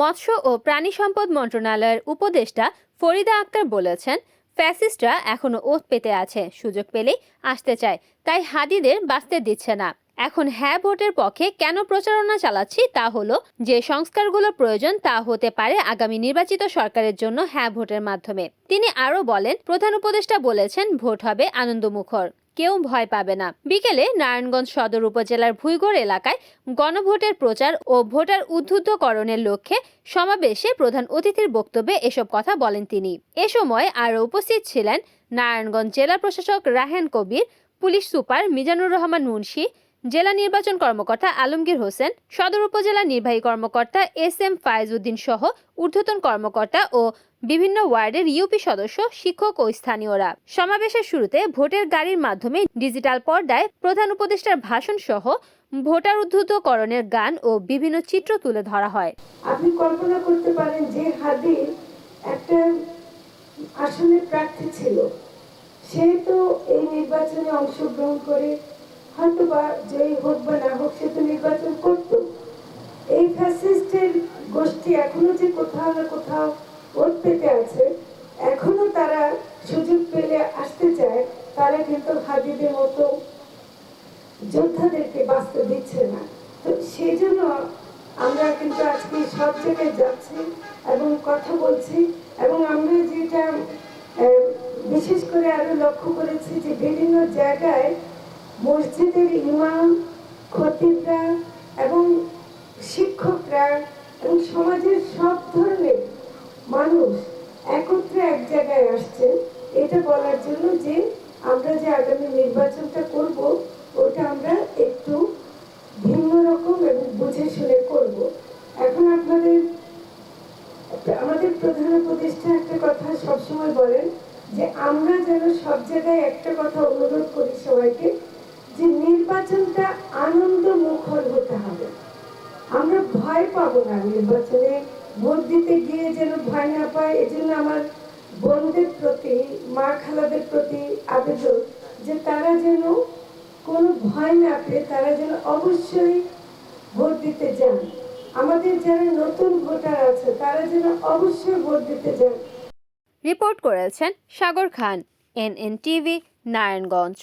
মৎস্য ও প্রাণী সম্পদ মন্ত্রণালয়ের উপদেষ্টা ফরিদা আক্তার বলেছেন, ফ্যাসিস্টরা এখনো ওত পেতে আছে, সুযোগ পেলেই আসতে চায়, তাই হাদিদের বাঁচতে দিচ্ছে না। এখন হ্যাঁ ভোটের পক্ষে কেন প্রচারণা চালাচ্ছি তা হলো, যে সংস্কারগুলো প্রয়োজন তা হতে পারে আগামী নির্বাচিত সরকারের জন্য হ্যাঁ ভোটের মাধ্যমে। তিনি আরো বলেন, প্রধান উপদেষ্টা বলেছেন ভোট হবে আনন্দমুখর, কেউ ভয় পাবে না। বিকেলে নারায়ণগঞ্জ সদর উপজেলার ভুইগড় এলাকায় গণভোটের প্রচার ও ভোটার উদ্বুদ্ধকরণের লক্ষ্যে সমাবেশে প্রধান অতিথির বক্তব্যে এসব কথা বলেন তিনি। এ সময় আরও উপস্থিত ছিলেন নারায়ণগঞ্জ জেলা প্রশাসক রাহেন কবির, পুলিশ সুপার মিজানুর রহমান মুন্সি, জেলা নির্বাচন কর্মকর্তা আলমগীর হোসেন, সদর উপজেলা নির্বাহী কর্মকর্তা SM ফায়েজ উদ্দিন সহ ঊর্ধ্বতন কর্মকর্তা ও বিভিন্ন ওয়ার্ডের ইউপি সদস্য, শিক্ষক ও স্থানীয়রা। সমাবেশের শুরুতে ভোটের গাড়ির মাধ্যমে ডিজিটাল পর্দায় প্রধান উপদেষ্টার ভাষণ সহ ভোটার উদ্বুদ্ধকরণের গান ও বিভিন্ন চিত্র তুলে ধরা হয়। আপনি কল্পনা করতে পারেন যে হাদি একটা আসলে প্রার্থী ছিল, সে তো এই নির্বাচনে অংশগ্রহণ করে হয়তো বা জয়ী হোক বা না হোক সে তো নির্বাচন করত। এই ফ্যাসিস্টের গোষ্ঠী এখনো যে কোথাও না কোথাও ভোট পেতে আছে, এখনো তারা সুযোগ পেলে আসতে চায়, তারা কিন্তু হাদিদের মতো যোদ্ধাদেরকে বাঁচতে দিচ্ছে না। তো সেই জন্য আমরা কিন্তু আজকে সব জায়গায় যাচ্ছি এবং কথা বলছি, এবং আমরা যেটা বিশেষ করে আরো লক্ষ্য করেছি যে বিভিন্ন জায়গায় মসজিদের ইমাম, খতিবরা এবং শিক্ষকরা এবং সমাজের সব ধরনের মানুষ একত্রে এক জায়গায় আসছে, এটা বলার জন্য যে আমরা যে আগামী নির্বাচনটা করব ওটা আমরা একটু ভিন্ন রকম এবং বুঝে শুনে করব। এখন আমাদের প্রধান উপদেষ্টা একটা কথা সবসময় বলেন যে আমরা যেন সব জায়গায় একটা কথা অনুরোধ করি সবাইকে, যে নির্বাচনটা আনন্দ মুখর হতে হবে। আমরা ভয় পাবো না নির্বাচনে ভোট দিতে গিয়ে, যেন ভয় না পায়। এজন্য আমার বোনদের প্রতি, মা খালাদের প্রতি আবেদন যে তারা যেন কোনো ভয় না পেয়ে তারা যেন অবশ্যই ভোট দিতে যান। আমাদের যারা নতুন ভোটার আছে তারা যেন অবশ্যই ভোট দিতে যান। রিপোর্ট করেছেন সাগর খান, NNTV, নারায়ণগঞ্জ।